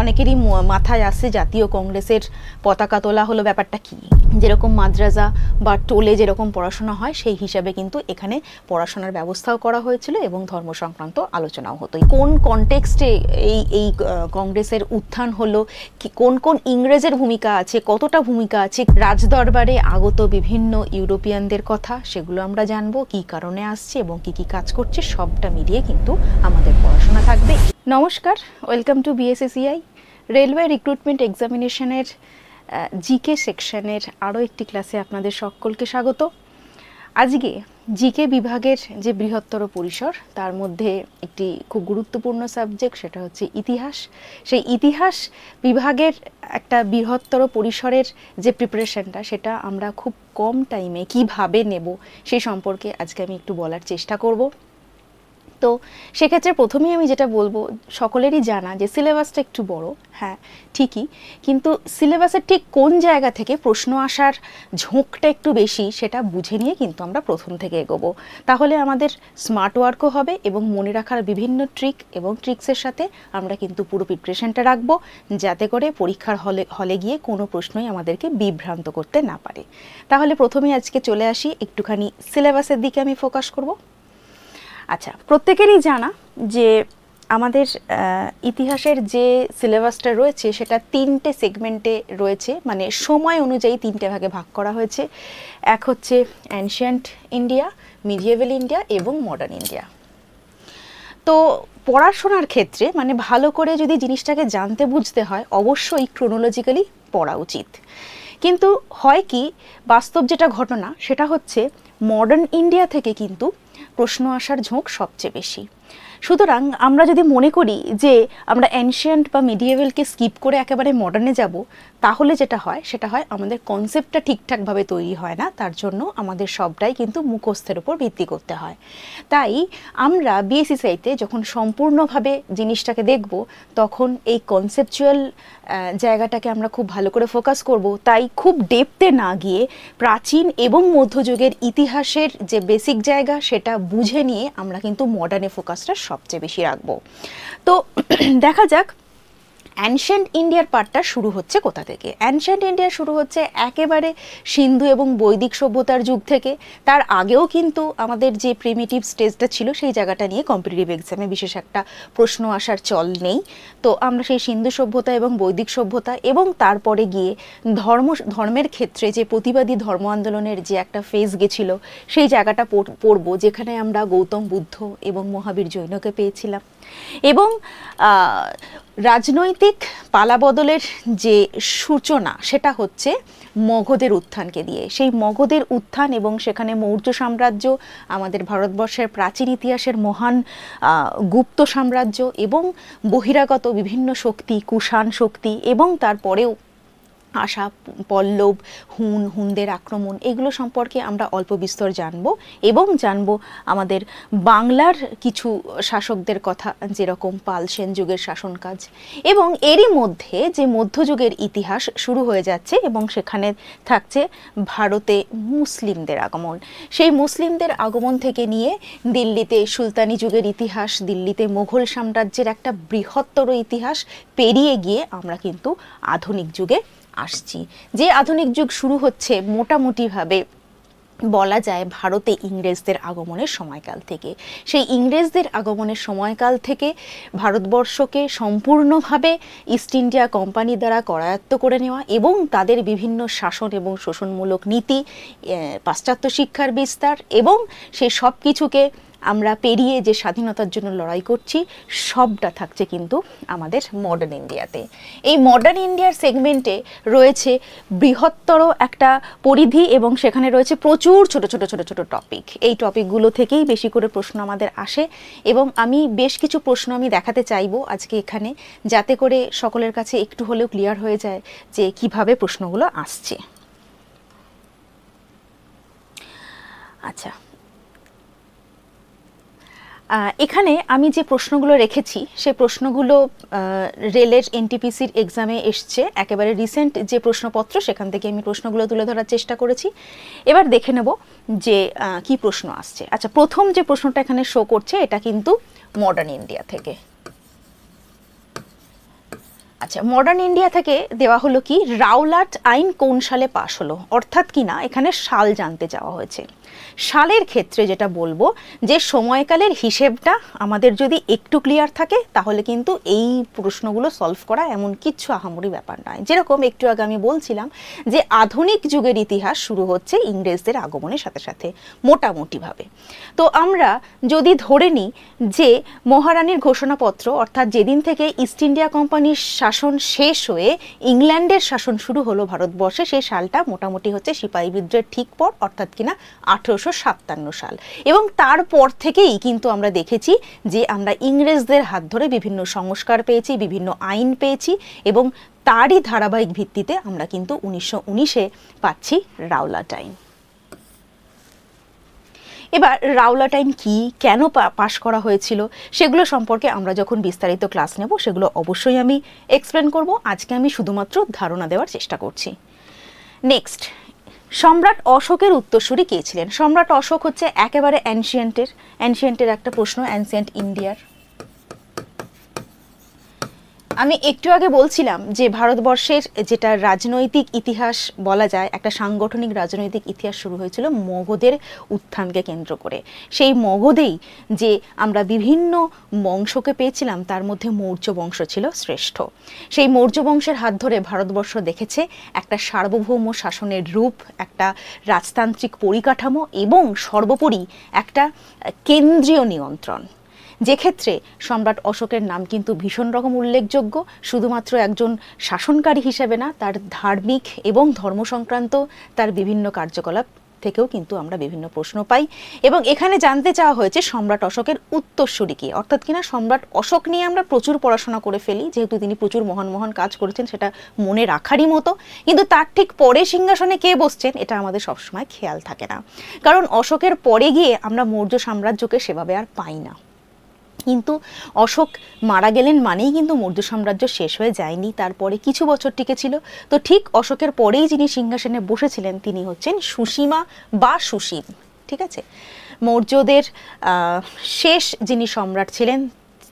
অনেকেরই মাথায় আসছে জাতীয় কংগ্রেসের পতাকা তোলা হলো, ব্যাপারটা কি? যেরকম মাদ্রাসা বা টোলে যেরকম পড়াশোনা হয় সেই হিসাবে কিন্তু এখানে পড়াশোনার ব্যবস্থাও করা হয়েছিল এবং ধর্ম সংক্রান্ত আলোচনাও হতো। কোন কনটেক্সটে এই কংগ্রেসের উত্থান হলো, কোন কোন ইংরেজের ভূমিকা আছে, কতটা ভূমিকা আছে, রাজদরবারে আগত বিভিন্ন ইউরোপিয়ানদের কথা সেগুলো আমরা জানবো, কি কারণে আসছে এবং কি কি কাজ করছে, সবটা মিলিয়ে কিন্তু আমাদের পড়াশোনা থাকবে। নমস্কার, welcome to BSACI. Railway recruitment এক্সামিনেশনের জিকে সেকশনের আরও একটি ক্লাসে আপনাদের সকলকে স্বাগত। আজকে জিকে বিভাগের যে বৃহত্তর পরিসর তার মধ্যে একটি খুব গুরুত্বপূর্ণ সাবজেক্ট, সেটা হচ্ছে ইতিহাস। সেই ইতিহাস বিভাগের একটা বৃহত্তর পরিসরের যে প্রিপারেশনটা, সেটা আমরা খুব কম টাইমে কিভাবে নেব সেই সম্পর্কে আজকে আমি একটু বলার চেষ্টা করব। তো সেক্ষেত্রে প্রথমেই আমি যেটা বলবো, সকলেরই জানা যে সিলেবাসটা একটু বড়, হ্যাঁ ঠিকই, কিন্তু সিলেবাসের ঠিক কোন জায়গা থেকে প্রশ্ন আসার ঝোঁকটা একটু বেশি সেটা বুঝে নিয়ে কিন্তু আমরা প্রথম থেকে এগোবো। তাহলে আমাদের স্মার্ট ওয়ার্কও হবে এবং মনে রাখার বিভিন্ন ট্রিক এবং ট্রিক্সের সাথে আমরা কিন্তু পুরো প্রিপারেশনটা রাখবো, যাতে করে পরীক্ষার হলে গিয়ে কোনো প্রশ্নই আমাদেরকে বিভ্রান্ত করতে না পারে। তাহলে প্রথমেই আজকে চলে আসি, একটুখানি সিলেবাসের দিকে আমি ফোকাস করব। আচ্ছা, প্রত্যেকেরই জানা যে আমাদের ইতিহাসের যে সিলেবাসটা রয়েছে সেটা তিনটে সেগমেন্টে রয়েছে, মানে সময় অনুযায়ী তিনটে ভাগে ভাগ করা হয়েছে। এক হচ্ছে অ্যানশিয়েন্ট ইন্ডিয়া, মিডিয়েভাল ইন্ডিয়া এবং মডার্ন ইন্ডিয়া। তো পড়াশোনার ক্ষেত্রে মানে ভালো করে যদি জিনিসটাকে জানতে বুঝতে হয়, অবশ্যই ক্রোনোলজিক্যালি পড়া উচিত। কিন্তু হয় কি, বাস্তব যেটা ঘটনা সেটা হচ্ছে মডার্ন ইন্ডিয়া থেকে কিন্তু প্রশ্ন আসার ঝোঁক সবচেয়ে বেশি। সুতরাং আমরা যদি মনে করি যে আমরা অ্যানশিয়েন্ট বা মিডিয়েভালকে স্কিপ করে একেবারে মডার্নে যাব, তাহলে যেটা হয় সেটা হয় আমাদের কনসেপ্টটা ঠিকঠাকভাবে তৈরি হয় না, তার জন্য আমাদের সবটাই কিন্তু মুখস্থের উপর ভিত্তি করতে হয়। তাই আমরা বিএসএসিআইতে যখন সম্পূর্ণভাবে জিনিসটাকে দেখব, তখন এই কনসেপচুয়াল জায়গাটাকে আমরা খুব ভালো করে ফোকাস করব। তাই খুব ডেপথে না গিয়ে প্রাচীন এবং মধ্যযুগের ইতিহাসের যে বেসিক জায়গা সেটা বুঝে নিয়ে আমরা কিন্তু মডার্নে ফোকাসটা সবচেয়ে বেশি রাখবো। তো দেখা যাক অ্যানশিয়েন্ট ইন্ডিয়ার পার্টটা শুরু হচ্ছে কোথা থেকে। অ্যানশিয়েন্ট ইন্ডিয়া শুরু হচ্ছে একেবারে সিন্ধু এবং বৈদিক সভ্যতার যুগ থেকে। তার আগেও কিন্তু আমাদের যে প্রিমিটিভ স্টেজটা ছিল সেই জায়গাটা নিয়ে কম্পিটিটিভ এক্সামে বিশেষ একটা প্রশ্ন আসার চল নেই। তো আমরা সেই সিন্ধু সভ্যতা এবং বৈদিক সভ্যতা এবং তারপরে গিয়ে ধর্মের ক্ষেত্রে যে প্রতিবাদী ধর্ম আন্দোলনের যে একটা ফেজ গেছিল সেই জায়গাটা পড়ব, যেখানে আমরা গৌতম বুদ্ধ এবং মহাবীর জৈনকে পেয়েছিলাম। এবং রাজনৈতিক পালাবদলের যে সূচনা সেটা হচ্ছে মগধের উত্থানকে দিয়ে। সেই মগধের উত্থান এবং সেখানে মৌর্য সাম্রাজ্য, আমাদের ভারতবর্ষের প্রাচীন ইতিহাসের মহান গুপ্ত সাম্রাজ্য এবং বহিরাগত বিভিন্ন শক্তি, কুষাণ শক্তি এবং তারপরেও আশা, পল্লব, হুনদের আক্রমণ, এগুলো সম্পর্কে আমরা অল্প বিস্তর জানব এবং জানব আমাদের বাংলার কিছু শাসকদের কথা, যেরকম পাল সেন যুগের শাসন কাজ। এবং এরই মধ্যে যে মধ্যযুগের ইতিহাস শুরু হয়ে যাচ্ছে এবং সেখানে থাকছে ভারতে মুসলিমদের আগমন। সেই মুসলিমদের আগমন থেকে নিয়ে দিল্লিতে সুলতানি যুগের ইতিহাস, দিল্লিতে মুঘল সাম্রাজ্যের একটা বৃহত্তর ইতিহাস পেরিয়ে গিয়ে আমরা কিন্তু আধুনিক যুগে আসছি। যে আধুনিক যুগ শুরু হচ্ছে মোটামুটিভাবে বলা যায় ভারতে ইংরেজদের আগমনের সময়কাল থেকে। সেই ইংরেজদের আগমনের সময়কাল থেকে ভারতবর্ষকে সম্পূর্ণভাবে ইস্ট ইন্ডিয়া কোম্পানি দ্বারা করায়ত্ত করে নেওয়া এবং তাদের বিভিন্ন শাসন এবং শোষণমূলক নীতি, পাশ্চাত্য শিক্ষার বিস্তার এবং সেই সব কিছুকে আমরা পেরিয়ে যে স্বাধীনতার জন্য লড়াই করছি, সবটা থাকছে কিন্তু আমাদের মডার্ন ইন্ডিয়াতে। এই মডার্ন ইন্ডিয়ার সেগমেন্টে রয়েছে বৃহত্তর একটা পরিধি এবং সেখানে রয়েছে প্রচুর ছোট ছোট ছোট ছোট টপিক। এই টপিকগুলো থেকেই বেশি করে প্রশ্ন আমাদের আসে এবং আমি বেশ কিছু প্রশ্ন আমি দেখাতে চাইবো আজকে এখানে, যাতে করে সকলের কাছে একটু হলেও ক্লিয়ার হয়ে যায় যে কিভাবে প্রশ্নগুলো আসছে। আচ্ছা, এখানে আমি যে প্রশ্নগুলো রেখেছি সেই প্রশ্নগুলো রেলের এনটিপিসির এক্সামে এসছে, একেবারে রিসেন্ট যে প্রশ্নপত্র সেখান থেকে আমি প্রশ্নগুলো তুলে ধরার চেষ্টা করেছি। এবার দেখে নেব যে কি প্রশ্ন আসছে। আচ্ছা, প্রথম যে প্রশ্নটা এখানে শো করছে এটা কিন্তু মডার্ন ইন্ডিয়া থেকে। আচ্ছা, মডার্ন ইন্ডিয়া থেকে দেওয়া হলো কি, রাওলাট আইন কোন সালে পাশ হলো, অর্থাৎ কি না এখানে সাল জানতে চাওয়া হয়েছে। সালের ক্ষেত্রে যেটা বলবো যে সময়কালের হিসেবটা আমাদের যদি একটু ক্লিয়ার থাকে তাহলে কিন্তু এই প্রশ্নগুলো সলভ করা এমন কিচ্ছু আহামরি ব্যাপার নয়। যেরকম একটু আগে আমি বলছিলাম যে আধুনিক যুগের ইতিহাস শুরু হচ্ছে ইংরেজদের আগমনের সাথে সাথে মোটামুটিভাবে। তো আমরা যদি ধরে নিই যে মহারানীর ঘোষণাপত্র অর্থাৎ যেদিন থেকে ইস্ট ইন্ডিয়া কোম্পানির শাসন শেষ হয়ে ইংল্যান্ডের শাসন শুরু হলো ভারতবর্ষে, সেই সালটা মোটামুটি হচ্ছে সিপাহী বিদ্রোহের ঠিক পর, অর্থাৎ কিনা 1857 সাল। এবং তারপর থেকেই কিন্তু আমরা দেখেছি যে আমরা ইংরেজদের হাত ধরে বিভিন্ন সংস্কার পেয়েছি, বিভিন্ন আইন পেয়েছি, এবং তারই ধারাবাহিক ভিত্তিতে আমরা কিন্তু 1919-এ পাচ্ছি রাওলাট আইন। এবার রাওলাট আইন কি, কেন পাশ করা হয়েছিল, সেগুলো সম্পর্কে আমরা যখন বিস্তারিত ক্লাস নেব সেগুলো অবশ্যই আমি এক্সপ্লেন করব। আজকে আমি শুধুমাত্র ধারণা দেওয়ার চেষ্টা করছি। নেক্সট, সম্রাট অশোকের উত্তরসূরি কে ছিলেন? সম্রাট অশোক হচ্ছে একেবারে অ্যানশিয়েন্টের একটা প্রশ্ন, অ্যানশিয়েন্ট ইন্ডিয়ার। আমি একটু আগে বলছিলাম যে ভারতবর্ষের যেটা রাজনৈতিক ইতিহাস বলা যায়, একটা সাংগঠনিক রাজনৈতিক ইতিহাস শুরু হয়েছিল মগধের উত্থানকে কেন্দ্র করে। সেই মগধেই যে আমরা বিভিন্ন বংশকে পেয়েছিলাম, তার মধ্যে মৌর্য বংশ ছিল শ্রেষ্ঠ। সেই মৌর্য বংশের হাত ধরে ভারতবর্ষ দেখেছে একটা সার্বভৌম শাসনের রূপ, একটা রাজতান্ত্রিক পরিকাঠামো এবং সর্বোপরি একটা কেন্দ্রীয় নিয়ন্ত্রণ, যে ক্ষেত্রে সম্রাট অশোকের নাম কিন্তু ভীষণ রকম উল্লেখযোগ্য। শুধুমাত্র একজন শাসনকারী হিসেবে না, তার ধার্মিক এবং ধর্ম সংক্রান্ত তার বিভিন্ন কার্যকলাপ থেকেও কিন্তু আমরা বিভিন্ন প্রশ্ন পাই। এবং এখানে জানতে চাওয়া হয়েছে সম্রাট অশোকের উত্তরসূরি কি, অর্থাৎ কিনা সম্রাট অশোক নিয়ে আমরা প্রচুর পড়াশোনা করে ফেলি, যেহেতু তিনি প্রচুর মহান মহান কাজ করেছেন, সেটা মনে রাখারই মতো। কিন্তু তার ঠিক পরে সিংহাসনে কে বসছেন এটা আমাদের সবসময় খেয়াল থাকে না, কারণ অশোকের পরে গিয়ে আমরা মৌর্য সাম্রাজ্যকে সেভাবে আর পাই না। কিন্তু অশোক মারা গেলেন মানেই কিন্তু মৌর্য সাম্রাজ্য শেষ হয়ে যায়নি, তারপরে কিছু বছর টিকেছিল। তো ঠিক অশোকের পরেই যিনি সিংহাসনে বসেছিলেন তিনি হচ্ছেন সুসীমা বা সুসীম, ঠিক আছে। মৌর্যদের শেষ যিনি সম্রাট ছিলেন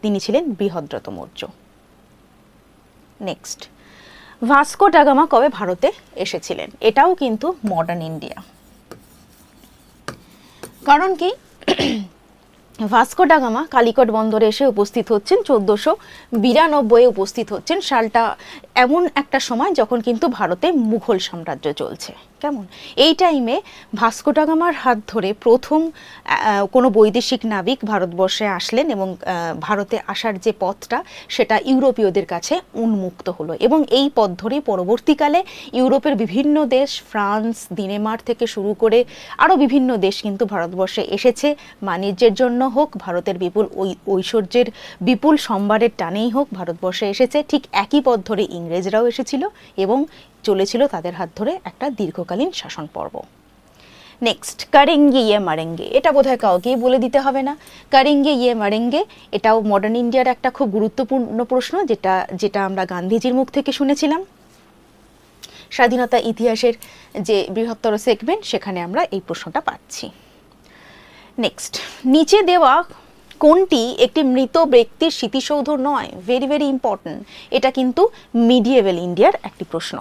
তিনি ছিলেন Brihadratha Maurya. Next, Vasco da Gama কবে ভারতে এসেছিলেন? এটাও কিন্তু মডার্ন ইন্ডিয়া। কারণ কি, ভাস্কো ডা গামা কালিকট বন্দরে এসে উপস্থিত হচ্ছেন 1492-এ উপস্থিত হচ্ছেন। সালটা এমন একটা সময় যখন কিন্তু ভারতে মুঘল সাম্রাজ্য চলছে। কেমন, এই টাইমে ভাস্কো ডা গামার হাত ধরে প্রথম কোনো বৈদেশিক নাবিক ভারতবর্ষে আসলেন এবং ভারতে আসার যে পথটা সেটা ইউরোপীয়দের কাছে উন্মুক্ত হলো। এবং এই পথ ধরেই পরবর্তীকালে ইউরোপের বিভিন্ন দেশ, ফ্রান্স, ডেনমার্ক থেকে শুরু করে আরও বিভিন্ন দেশ কিন্তু ভারতবর্ষে এসেছে। বাণিজ্যের জন্য হোক, ভারতের বিপুল ঐশ্বর্যের বিপুল সম্ভারের টানেই হোক, ভারতবর্ষে এসেছে। ঠিক একই পথ ধরে ইংরেজরাও এসেছিল এবং চলেছিল তাদের হাত ধরে একটা দীর্ঘকালীন শাসন পর্ব। নেক্সট, কারেঙ্গে ইয়ে মারেঙ্গে, এটা বোধহয় কাউকেই বলে দিতে হবে না। কারেঙ্গে ইয়ে মারেঙ্গে এটাও মডার্ন ইন্ডিয়ার একটা খুব গুরুত্বপূর্ণ প্রশ্ন, যেটা আমরা গান্ধীজির মুখ থেকে শুনেছিলাম। স্বাধীনতা ইতিহাসের যে বৃহত্তর সেগমেন্ট সেখানে আমরা এই প্রশ্নটা পাচ্ছি। নেক্সট, নিচে দেওয়া কোনটি একটি মৃত ব্যক্তির স্মৃতিসৌধ নয়? Very very important. এটা কিন্তু মিডিয়েভেল ইন্ডিয়ার একটি প্রশ্ন,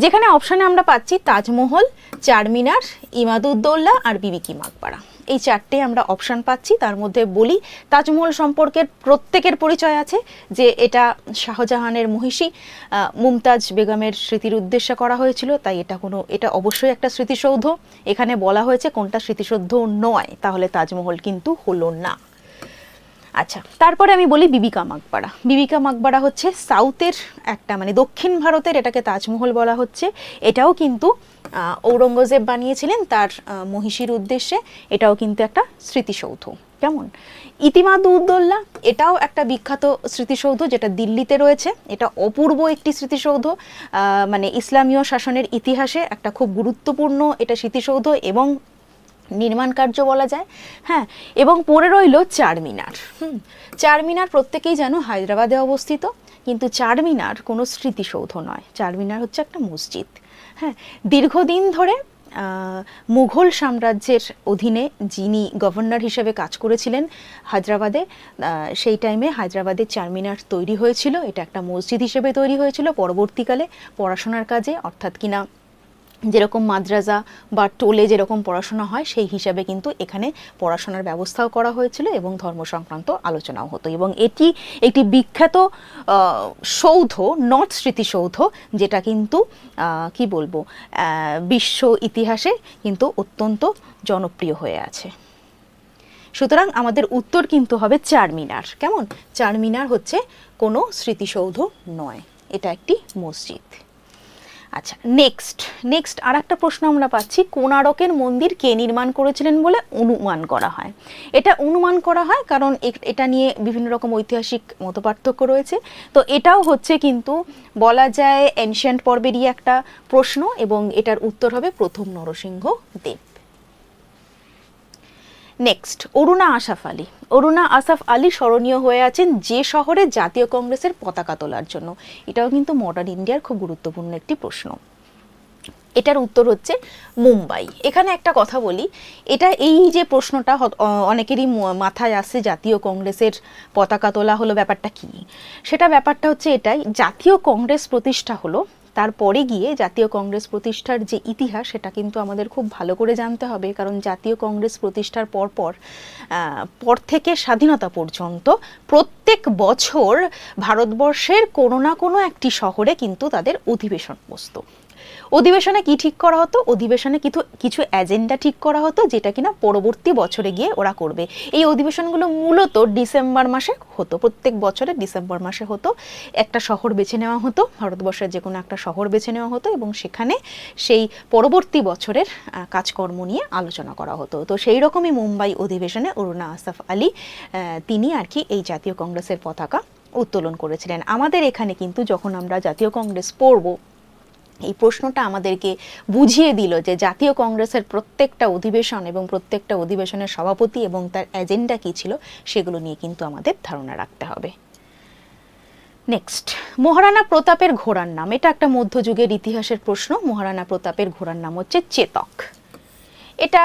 যেখানে অপশানে আমরা পাচ্ছি তাজমহল, চারমিনার, ইমাদউদ্দৌলা আর বিবি কি মাকবারা। এই চারটে আমরা অপশান পাচ্ছি। তার মধ্যে বলি, তাজমহল সম্পর্কে প্রত্যেকের পরিচয় আছে যে এটা শাহজাহানের মহিষী মুমতাজ বেগমের স্মৃতির উদ্দেশ্যে করা হয়েছিল, তাই এটা অবশ্যই একটা স্মৃতিসৌধ। এখানে বলা হয়েছে কোনটা স্মৃতিসৌধ নয়, তাহলে তাজমহল কিন্তু হলো না। আচ্ছা, তারপরে আমি বলি বিবি কা মাকবারা। বিবি কা মাকবারা হচ্ছে সাউথের একটা, মানে দক্ষিণ ভারতের, এটাকে তাজমহল বলা হচ্ছে। এটাও কিন্তু ঔরঙ্গজেব বানিয়েছিলেন তার মহিষীর উদ্দেশ্যে। এটাও কিন্তু একটা স্মৃতিসৌধ। কেমন, ইতিমাদ-উদ-দৌলা এটাও একটা বিখ্যাত স্মৃতিসৌধ যেটা দিল্লিতে রয়েছে। এটা অপূর্ব একটি স্মৃতিসৌধ, মানে ইসলামীয় শাসনের ইতিহাসে একটা খুব গুরুত্বপূর্ণ এটা স্মৃতিসৌধ এবং নির্মাণ কার্য বলা যায়। হ্যাঁ, এবং পড়ে রইল চারমিনার। চারমিনার প্রত্যেকেই জানো হায়দ্রাবাদে অবস্থিত, কিন্তু চারমিনার কোনো স্মৃতিসৌধ নয়, চারমিনার হচ্ছে একটা মসজিদ। হ্যাঁ, দীর্ঘদিন ধরে মুঘল সাম্রাজ্যের অধীনে যিনি গভর্নর হিসেবে কাজ করেছিলেন হায়দ্রাবাদে, সেই টাইমে হায়দ্রাবাদে চারমিনার তৈরি হয়েছিল। এটা একটা মসজিদ হিসেবে তৈরি হয়েছিল পরবর্তীকালে পড়াশোনার কাজে, অর্থাৎ কিনা যেরকম মাদ্রাসা বা টোলে যেরকম পড়াশোনা হয় সেই হিসাবে কিন্তু এখানে পড়াশোনার ব্যবস্থাও করা হয়েছিল এবং ধর্ম সংক্রান্ত আলোচনাও হতো। এবং এটি একটি বিখ্যাত সৌধ, নর্থ স্মৃতিসৌধ, যেটা কিন্তু কি বলবো বিশ্ব ইতিহাসে কিন্তু অত্যন্ত জনপ্রিয় হয়ে আছে। সুতরাং আমাদের উত্তর কিন্তু হবে চারমিনার। কেমন? চারমিনার হচ্ছে কোনো স্মৃতিসৌধ নয়, এটা একটি মসজিদ। আচ্ছা, নেক্সট আর একটা প্রশ্ন আমরা পাচ্ছি, কোণারকের মন্দির কে নির্মাণ করেছিলেন বলে অনুমান করা হয়? এটা অনুমান করা হয় কারণ এটা নিয়ে বিভিন্ন রকম ঐতিহাসিক মতপার্থক্য রয়েছে। তো এটাও হচ্ছে কিন্তু বলা যায় এনশিয়েন্ট পর্বেরই একটা প্রশ্ন, এবং এটার উত্তর হবে প্রথম নরসিংহ দেব। নেক্সট, অরুণা আসাফ আলী। অরুণা আসাফ আলী স্মরণীয় হয়ে আছেন যে শহরে জাতীয় কংগ্রেসের পতাকা তোলার জন্য? এটাও কিন্তু মডার্ন ইন্ডিয়ার খুব গুরুত্বপূর্ণ একটি প্রশ্ন। এটার উত্তর হচ্ছে মুম্বাই। এখানে একটা কথা বলি, এটা এই যে প্রশ্নটা অনেকেরই মাথায় আসছে, জাতীয় কংগ্রেসের পতাকা তোলা হলো, ব্যাপারটা কি? ব্যাপারটা হচ্ছে এটাই, জাতীয় কংগ্রেস প্রতিষ্ঠা হলো, তারপরে গিয়ে জাতীয় কংগ্রেস প্রতিষ্ঠার যে ইতিহাস সেটা কিন্তু আমাদের খুব ভালো করে জানতে হবে। কারণ জাতীয় কংগ্রেস প্রতিষ্ঠার পর থেকে স্বাধীনতা পর্যন্ত প্রত্যেক বছর ভারতবর্ষের কোনো না কোনো একটি শহরে কিন্তু তাদের অধিবেশন বসতো। অধিবেশনে কি ঠিক করা হতো? অধিবেশনে কিছু এজেন্ডা ঠিক করা হতো, যেটা কিনা পরবর্তী বছরে গিয়ে ওরা করবে। এই অধিবেশনগুলো মূলত ডিসেম্বর মাসে হতো, প্রত্যেক বছরে ডিসেম্বর মাসে হতো। একটা শহর বেছে নেওয়া হতো, ভারতবর্ষের যে কোনো একটা শহর বেছে নেওয়া হতো, এবং সেখানে সেই পরবর্তী বছরের কাজকর্ম নিয়ে আলোচনা করা হতো। তো সেই রকমই মুম্বাই অধিবেশনে অরুণা আসাফ আলী তিনি আর কি এই জাতীয় কংগ্রেসের পতাকা উত্তোলন করেছিলেন। আমাদের এখানে কিন্তু যখন আমরা জাতীয় কংগ্রেস পড়ব, এই প্রশ্নটা আমাদেরকে বুঝিয়ে দিল যে জাতীয় কংগ্রেসের প্রত্যেকটা অধিবেশন এবং প্রত্যেকটা অধিবেশনের সভাপতি এবং তার এজেন্ডা কী ছিল সেগুলো নিয়ে কিন্তু আমাদের ধারণা রাখতে হবে। নেক্সট, মহারানা প্রতাপের ঘোড়ার নাম। এটা একটা মধ্যযুগের ইতিহাসের প্রশ্ন। মহারানা প্রতাপের ঘোড়ার নাম হচ্ছে চেতক। এটা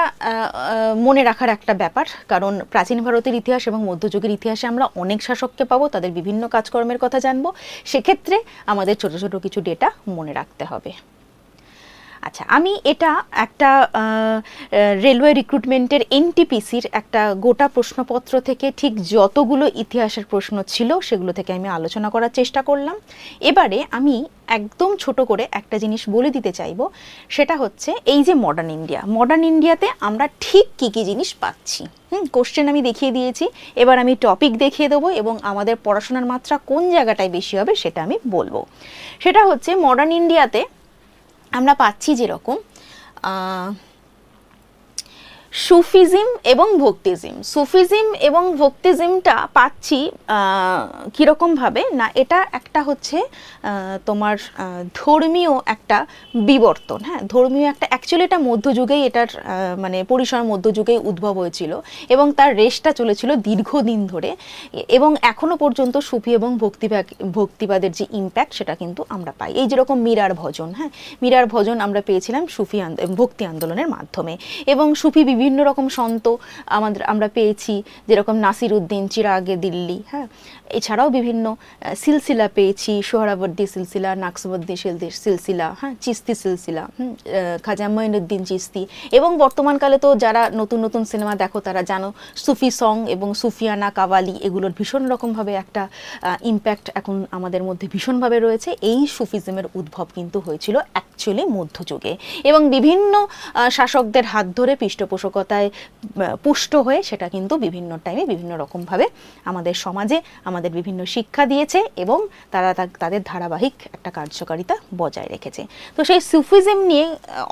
মনে রাখার একটা ব্যাপার, কারণ প্রাচীন ভারতের ইতিহাস এবং মধ্যযুগের ইতিহাসে আমরা অনেক শাসককে পাবো, তাদের বিভিন্ন কাজকর্মের কথা জানবো, সেক্ষেত্রে আমাদের ছোট ছোট কিছু ডেটা মনে রাখতে হবে। আচ্ছা, আমি এটা একটা রেলওয়ে রিক্রুটমেন্টের এনটিপিসির একটা গোটা প্রশ্নপত্র থেকে ঠিক যতগুলো ইতিহাসের প্রশ্ন ছিল সেগুলো থেকে আমি আলোচনা করার চেষ্টা করলাম। এবারে আমি একদম ছোট করে একটা জিনিস বলে দিতে চাইবো, সেটা হচ্ছে এই যে মডার্ন ইন্ডিয়াতে আমরা ঠিক কী কী জিনিস পাচ্ছি। কোশ্চেন আমি দেখিয়ে দিয়েছি, এবার আমি টপিক দেখিয়ে দেবো এবং আমাদের পড়াশোনার মাত্রা কোন জায়গাটায় বেশি হবে সেটা আমি বলবো। সেটা হচ্ছে মডার্ন ইন্ডিয়াতে আমরা পাচ্ছি যেরকম সুফিজম এবং ভক্তিজম। সুফিজম এবং ভক্তিজমটা পাচ্ছি কীরকমভাবে না, এটা একটা হচ্ছে তোমার ধর্মীয় একটা বিবর্তন। হ্যাঁ, ধর্মীয় একটা, অ্যাকচুয়ালি এটা মধ্যযুগেই, এটার মানে পরিসর মধ্যযুগেই উদ্ভব হয়েছিল এবং তার রেশটা চলেছিল দীর্ঘদিন ধরে, এবং এখনও পর্যন্ত সুফি এবং ভক্তিবাদের যে ইম্প্যাক্ট সেটা কিন্তু আমরা পাই। এই যেরকম মীরার ভজন, হ্যাঁ, মীরার ভজন আমরা পেয়েছিলাম সুফি ভক্তি আন্দোলনের মাধ্যমে, এবং সুফি বিভিন্ন রকম সন্ত আমরা পেয়েছি, যেরকম নাসির উদ্দিন চিরাগে দিল্লি, হ্যাঁ, এছাড়াও বিভিন্ন সিলসিলা পেয়েছি, সোহরাবর্দী সিলসিলা, নাকশবন্দি সিলসিলা, হ্যাঁ, চিস্তি সিলসিলা, খাজা মঈনুদ্দিন চিস্তি, এবং বর্তমানকালে তো যারা নতুন নতুন সিনেমা দেখো তারা জানো সুফি সং এবং সুফিয়ানা কাওয়ালি, এগুলোর ভীষণ রকমভাবে একটা ইম্প্যাক্ট এখন আমাদের মধ্যে ভীষণভাবে রয়েছে। এই সুফিজমের উদ্ভব কিন্তু হয়েছিল অ্যাকচুয়ালি মধ্যযুগে, এবং বিভিন্ন শাসকদের হাত ধরে পৃষ্ঠপোষকতায় পুষ্ট হয়ে সেটা কিন্তু বিভিন্ন টাইমে বিভিন্ন রকমভাবে আমাদের সমাজে আমাদের বিভিন্ন শিক্ষা দিয়েছে, এবং তারা তাদের ধারাবাহিক একটা কার্যকারিতা বজায় রেখেছে। তো সেই সুফিজম নিয়ে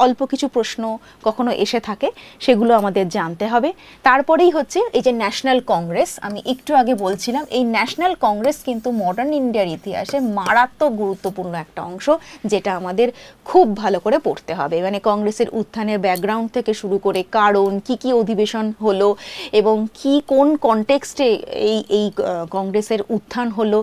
অল্প কিছু প্রশ্ন কখনো এসে থাকে, সেগুলো আমাদের জানতে হবে। তারপরেই হচ্ছে এই যে ন্যাশনাল কংগ্রেস, আমি একটু আগে বলছিলাম, এই ন্যাশনাল কংগ্রেস কিন্তু মডার্ন ইন্ডিয়ার ইতিহাসে মারাত্মক গুরুত্বপূর্ণ একটা অংশ, যেটা আমাদের খুব ভালো করে পড়তে হবে। মানে কংগ্রেসের উত্থানের ব্যাকগ্রাউন্ড থেকে শুরু করে কারণ, আন্দোলন, কি অধিবেশন হলো এবং কোন কনটেক্সটে এই কংগ্রেসের উত্থান হলো,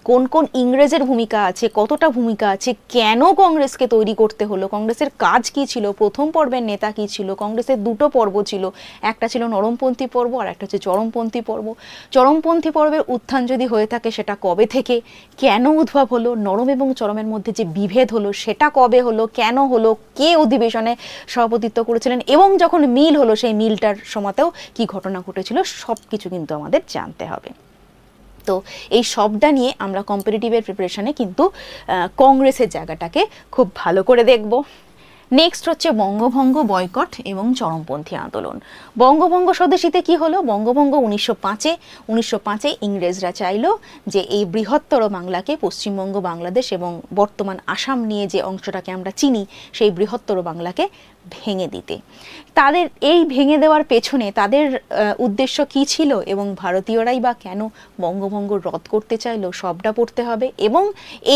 কোন ইংরেজের ভূমিকা আছে, কতটা ভূমিকা আছে, কেন কংগ্রেসকে তৈরি করতে হলো, কংগ্রেসের কাজ কি ছিল, প্রথম পর্বের নেতা কি ছিল। কংগ্রেসের দুটো পর্ব ছিল, একটা ছিল নরমপন্থী পর্ব আর একটা হচ্ছে চরমপন্থী পর্ব। চরমপন্থী পর্বের উত্থান যদি হয়ে থাকে সেটা কবে থেকে, কেন উদ্ভব হলো, নরম এবং চরমের মধ্যে যে বিভেদ হলো সেটা কবে হলো, কেন হলো, কে অধিবেশনে সভাপতিত্ব করেছিলেন, এবং যখন মিল হলো সেই মিলটার সময়তেও কি ঘটনা ঘটেছিল, সব কিছু কিন্তু আমাদের জানতে হবে। তো এই সবটা নিয়ে আমরা কম্পিটিটিভের প্রিপারেশনে কিন্তু কংগ্রেসের জায়গাটাকে খুব ভালো করে দেখব। নেক্সট হচ্ছে বঙ্গভঙ্গ বয়কট এবং চরমপন্থী আন্দোলন। বঙ্গভঙ্গ স্বদেশীতে কি হলো? বঙ্গভঙ্গ 1905-এ ইংরেজরা চাইলো যে এই বৃহত্তর বাংলাকে, পশ্চিমবঙ্গ, বাংলাদেশ এবং বর্তমান আসাম নিয়ে যে অংশটাকে আমরা চিনি, সেই বৃহত্তর বাংলাকে ভেঙে দিতে। তাদের এই ভেঙে দেওয়ার পেছনে তাদের উদ্দেশ্য কি ছিল এবং ভারতীয়রাই বা কেন বঙ্গভঙ্গ রদ করতে চাইলো, সবটা পড়তে হবে। এবং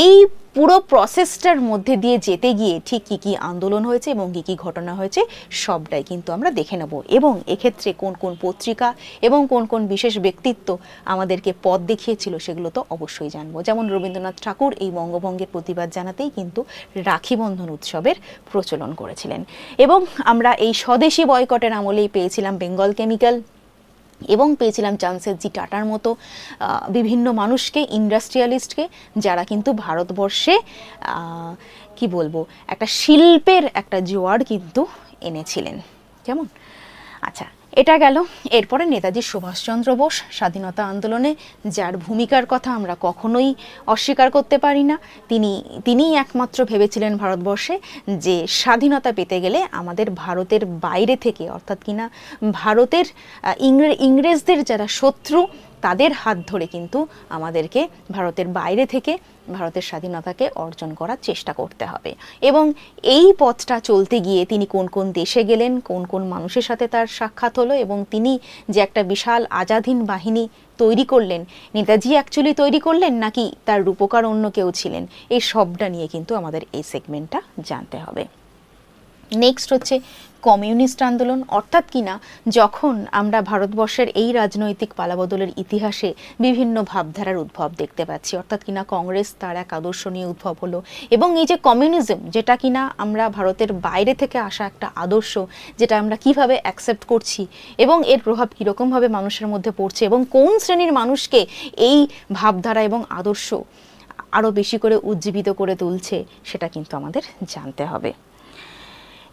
এই পুরো প্রসেসটার মধ্যে দিয়ে যেতে গিয়ে ঠিক কি আন্দোলন হয়েছে এবং কি ঘটনা হয়েছে সবটাই কিন্তু আমরা দেখে নেব। এবং এক্ষেত্রে কোন কোন পত্রিকা এবং কোন কোন বিশেষ ব্যক্তিত্ব আমাদেরকে পথ দেখিয়েছিল সেগুলো তো অবশ্যই জানবো। যেমন রবীন্দ্রনাথ ঠাকুর এই বঙ্গভঙ্গের প্রতিবাদ জানাতেই কিন্তু রাখি বন্ধন উৎসবের প্রচলন করেছিলেন। এবং আমরা এই স্বদেশী বয়কটের আমলেই পেয়েছিলাম বেঙ্গল কেমিক্যাল এবং পেয়েছিলাম জামশেদজি টাটার মতো বিভিন্ন মানুষকে, ইন্ডাস্ট্রিয়ালিস্টকে, যারা কিন্তু ভারতবর্ষে কি বলবো একটা শিল্পের একটা জোয়ার কিন্তু এনেছিলেন। কেমন? আচ্ছা, এটা গেল। এরপরে নেতাজি সুভাষচন্দ্র বোস স্বাধীনতা আন্দোলনে যার ভূমিকার কথা আমরা কখনোই অস্বীকার করতে পারি না। তিনিই একমাত্র ভেবেছিলেন ভারতবর্ষে যে স্বাধীনতা পেতে গেলে আমাদের ভারতের বাইরে থেকে, অর্থাৎ কিনা ভারতের ইংরেজদের যারা শত্রু তাদের হাত ধরে কিন্তু আমাদেরকে ভারতের বাইরে থেকে ভারতের স্বাধীনতাকে অর্জন করার চেষ্টা করতে হবে। এবং এই পথটা চলতে গিয়ে তিনি কোন কোন দেশে গেলেন, কোন কোন মানুষের সাথে তার সাক্ষাৎ হলো, এবং তিনি যে একটা বিশাল আজাদহিন্দ বাহিনী তৈরি করলেন, নেতাজি অ্যাকচুয়ালি তৈরি করলেন নাকি তার রূপকার অন্য কেউ ছিলেন, এই সবটা নিয়ে কিন্তু আমাদের এই সেগমেন্টটা জানতে হবে। নেক্সট হচ্ছে কমিউনিস্ট আন্দোলন, অর্থাৎ কিনা যখন আমরা ভারতবর্ষের এই রাজনৈতিক পালাবদলের ইতিহাসে বিভিন্ন ভাবধারার উদ্ভব দেখতে পাচ্ছি, অর্থাৎ কিনা কংগ্রেস তার এক আদর্শ নিয়ে উদ্ভব হলো, এবং এই যে কমিউনিজম, যেটা কিনা আমরা ভারতের বাইরে থেকে আসা একটা আদর্শ, যেটা আমরা কিভাবে অ্যাকসেপ্ট করছি এবং এর প্রভাব কীরকমভাবে মানুষের মধ্যে পড়ছে এবং কোন শ্রেণীর মানুষকে এই ভাবধারা এবং আদর্শ আরও বেশি করে উজ্জীবিত করে তুলছে, সেটা কিন্তু আমাদের জানতে হবে।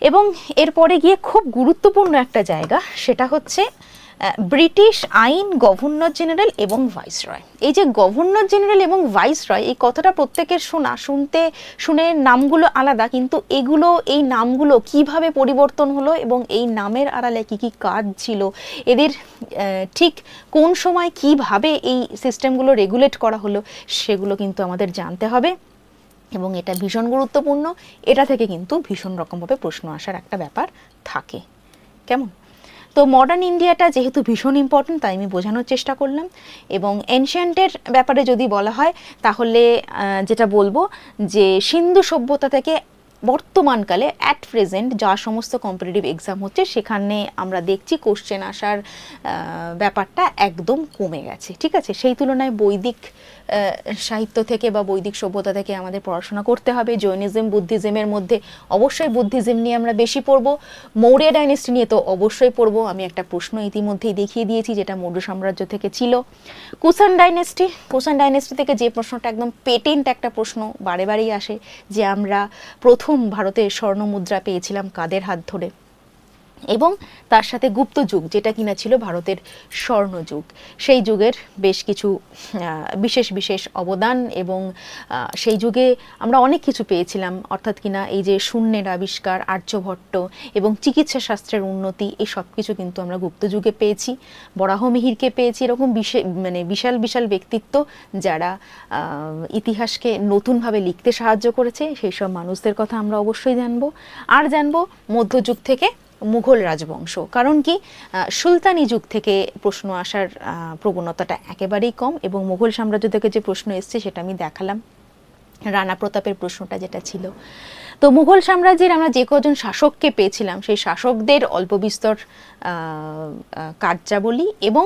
এবং এরপরে গিয়ে খুব গুরুত্বপূর্ণ একটা জায়গা, সেটা হচ্ছে ব্রিটিশ আইন, গভর্নর জেনারেল এবং ভাইসরয়। এই যে গভর্নর জেনারেল এবং ভাইসরয়, এই কথাটা প্রত্যেকের শুনে নামগুলো আলাদা, কিন্তু এই নামগুলো কিভাবে পরিবর্তন হলো এবং এই নামের আড়ালে কি কাজ ছিল, এদের ঠিক কোন সময় কিভাবে এই সিস্টেমগুলো রেগুলেট করা হলো, সেগুলো কিন্তু আমাদের জানতে হবে। এবং এটা ভীষণ গুরুত্বপূর্ণ, এটা থেকে কিন্তু ভীষণ রকমভাবে প্রশ্ন আসার একটা ব্যাপার থাকে। কেমন? তো মডার্ন ইন্ডিয়াটা যেহেতু ভীষণ ইম্পর্টেন্ট, তাই আমি বোঝানোর চেষ্টা করলাম। এবং এনশিয়েন্টের ব্যাপারে যদি বলা হয় তাহলে যেটা বলবো যে সিন্ধু সভ্যতা থেকে বর্তমানকালে অ্যাট প্রেজেন্ট যা সমস্ত কম্পিটিটিভ এক্সাম হচ্ছে সেখানে আমরা দেখছি কোশ্চেন আসার ব্যাপারটা একদম কমে গেছে। ঠিক আছে, সেই তুলনায় বৈদিক সাহিত্য থেকে বা বৈদিক সভ্যতা থেকে আমাদের পড়াশোনা করতে হবে। জৈনিজম, বুদ্ধিজমের মধ্যে অবশ্যই বুদ্ধিজম নিয়ে আমরা বেশি পড়বো। মৌর্য ডাইনেস্টি নিয়ে তো অবশ্যই পড়বো। আমি একটা প্রশ্ন ইতিমধ্যেই দেখিয়ে দিয়েছি যেটা মৌর্য সাম্রাজ্য থেকে ছিল। কুষাণ ডাইনেস্টি থেকে যে প্রশ্নটা একদম পেটেন্ট একটা প্রশ্ন বারে বারেই আসে, যে আমরা প্রথম ভারতের স্বর্ণ মুদ্রা পেয়েছিলাম কাদের হাত ধরে, এবং তার সাথে গুপ্ত যুগ যেটা কিনা ছিল ভারতের স্বর্ণযুগ, সেই যুগের বেশ কিছু বিশেষ অবদান, এবং সেই যুগে আমরা অনেক কিছু পেয়েছিলাম, অর্থাৎ কিনা এই যে শূন্যের আবিষ্কার, আর্যভট্ট এবং চিকিৎসা শাস্ত্রের উন্নতি, এই সব কিছু কিন্তু আমরা গুপ্ত যুগে পেয়েছি। বরাহমিহিরকে পেয়েছি, এরকম বিশাল ব্যক্তিত্ব যারা ইতিহাসকে নতুনভাবে লিখতে সাহায্য করেছে, সেই সব মানুষদের কথা আমরা অবশ্যই জানবো। আর জানবো মধ্যযুগ থেকে মুঘল রাজবংশ, কারণ কি সুলতানি যুগ থেকে প্রশ্ন আসার প্রবণতাটা একেবারেই কম, এবং মুঘল সাম্রাজ্য থেকে যে প্রশ্ন এসছে সেটা আমি দেখালাম। রানা প্রতাপের প্রশ্নটা যেটা ছিল। তো মুঘল সাম্রাজ্যের আমরা যে কজন শাসককে পেয়েছিলাম সেই শাসকদের অল্প বিস্তর কার্যাবলী এবং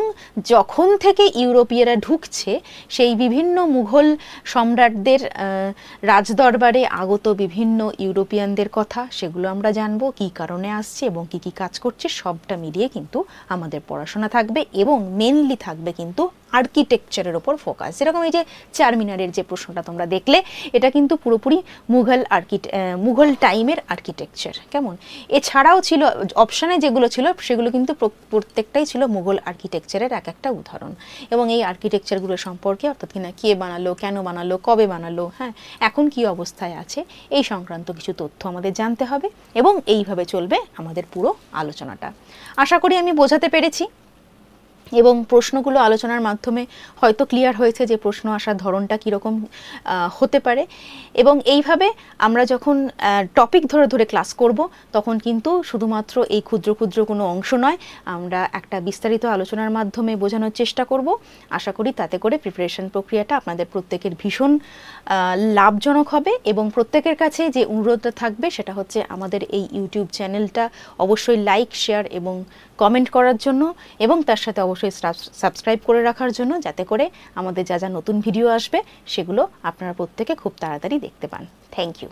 যখন থেকে ইউরোপীয়রা ঢুকছে সেই বিভিন্ন মুঘল সম্রাটদের রাজদরবারে আগত বিভিন্ন ইউরোপিয়ানদের কথা, সেগুলো আমরা জানবো, কী কারণে আসছে এবং কী কী কাজ করছে, সবটা মিলিয়ে কিন্তু আমাদের পড়াশোনা থাকবে এবং মেনলি থাকবে কিন্তু আর্কিটেকচারের ওপর ফোকাস। যেরকম এই যে চারমিনারের যে প্রশ্নটা তোমরা দেখলে, এটা কিন্তু পুরোপুরি মুঘল টাইমের আর্কিটেকচার। কেমন? এছাড়াও ছিল অপশানে যেগুলো ছিল সেগুলো কিন্তু প্রত্যেকটাই ছিল মুঘল আর্কিটেকচারের এক একটা উদাহরণ। এবং এই আর্কিটেকচারগুলো সম্পর্কে, অর্থাৎ কিনা কে বানালো, কেন বানালো, কবে বানালো, হ্যাঁ, এখন কি অবস্থায় আছে, এই সংক্রান্ত কিছু তথ্য আমাদের জানতে হবে এবং এইভাবে চলবে আমাদের পুরো আলোচনাটা। আশা করি আমি বোঝাতে পেরেছি এবং প্রশ্নগুলো আলোচনার মাধ্যমে হয়তো ক্লিয়ার হয়েছে যে প্রশ্ন আসার ধরনটা কীরকম হতে পারে। এবং এইভাবে আমরা যখন টপিক ধরে ধরে ক্লাস করব তখন কিন্তু শুধুমাত্র এই ক্ষুদ্র ক্ষুদ্র কোনো অংশ নয়, আমরা একটা বিস্তারিত আলোচনার মাধ্যমে বোঝানোর চেষ্টা করব। আশা করি তাতে করে প্রিপারেশন প্রক্রিয়াটা আপনাদের প্রত্যেকের ভীষণ লাভজনক হবে। এবং প্রত্যেকের কাছে যে অনুরোধটা থাকবে সেটা হচ্ছে আমাদের এই ইউটিউব চ্যানেলটা অবশ্যই লাইক, শেয়ার এবং কমেন্ট করার জন্য, এবং তার সাথে অবশ্যই সাবস্ক্রাইব করে রাখার জন্য, যাতে করে আমাদের যা যা নতুন ভিডিও আসবে সেগুলো আপনারা প্রত্যেকে খুব তাড়াতাড়ি দেখতে পান। Thank you.